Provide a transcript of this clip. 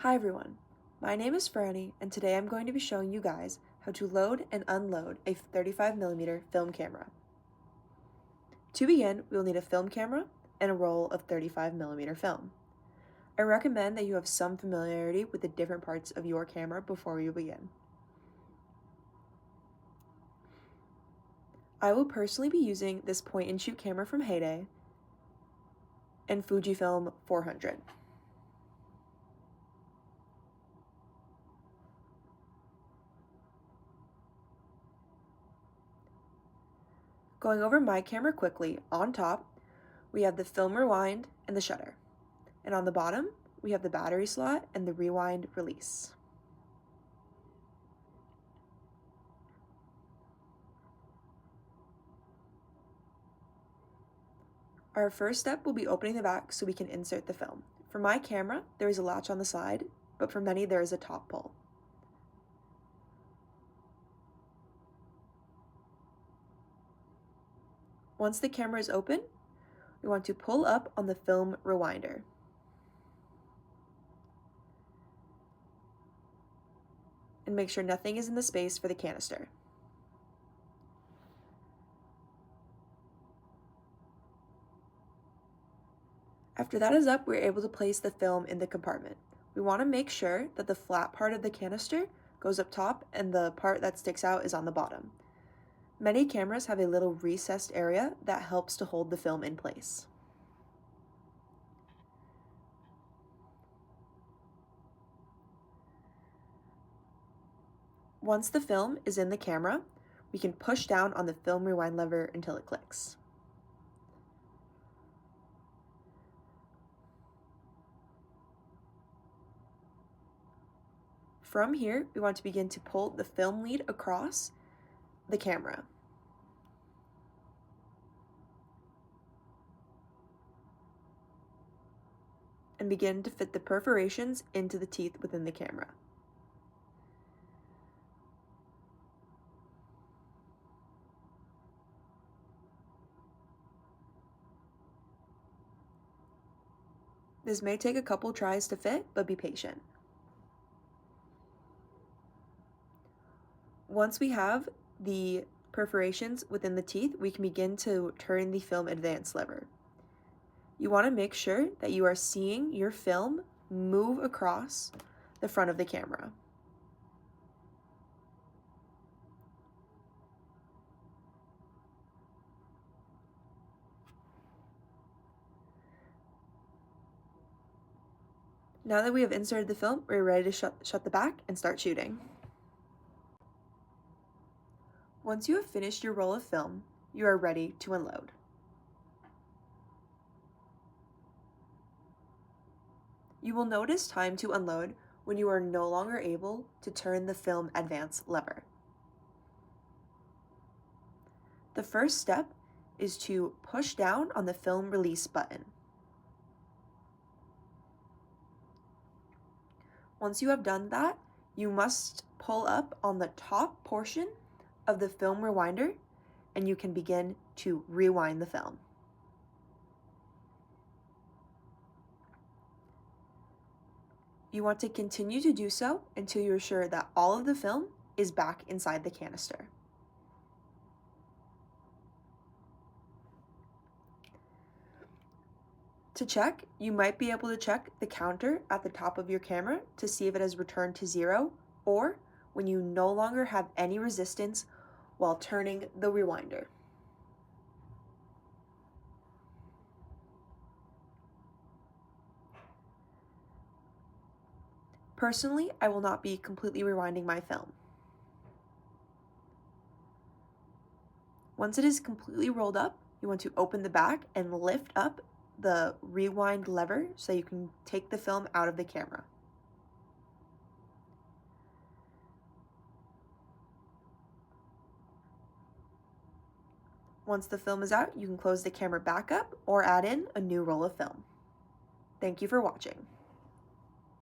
Hi everyone, my name is Franny and today I'm going to be showing you guys how to load and unload a 35mm film camera. To begin, we will need a film camera and a roll of 35mm film. I recommend that you have some familiarity with the different parts of your camera before you begin. I will personally be using this point-and-shoot camera from Heyday and FUJIFILM 400. Going over my camera quickly, on top, we have the film rewind and the shutter. And on the bottom, we have the battery slot and the rewind release. Our first step will be opening the back so we can insert the film. For my camera, there is a latch on the side, but for many there is a top pull. Once the camera is open, we want to pull up on the film rewinder. And make sure nothing is in the space for the canister. After that is up, we're able to place the film in the compartment. We want to make sure that the flat part of the canister goes up top and the part that sticks out is on the bottom. Many cameras have a little recessed area that helps to hold the film in place. Once the film is in the camera, we can push down on the film rewind lever until it clicks. From here, we want to begin to pull the film lead across the camera. And begin to fit the perforations into the teeth within the camera. This may take a couple tries to fit, but be patient. Once we have the perforations within the teeth, we can begin to turn the film advance lever. You want to make sure that you are seeing your film move across the front of the camera. Now that we have inserted the film, we're ready to shut the back and start shooting. Once you have finished your roll of film, you are ready to unload. You will notice time to unload when you are no longer able to turn the film advance lever. The first step is to push down on the film release button. Once you have done that, you must pull up on the top portion of the film rewinder and you can begin to rewind the film. You want to continue to do so until you're sure that all of the film is back inside the canister. To check, you might be able to check the counter at the top of your camera to see if it has returned to 0 or when you no longer have any resistance while turning the rewinder. Personally, I will not be completely rewinding my film. Once it is completely rolled up, you want to open the back and lift up the rewind lever so you can take the film out of the camera. Once the film is out, you can close the camera back up or add in a new roll of film. Thank you for watching.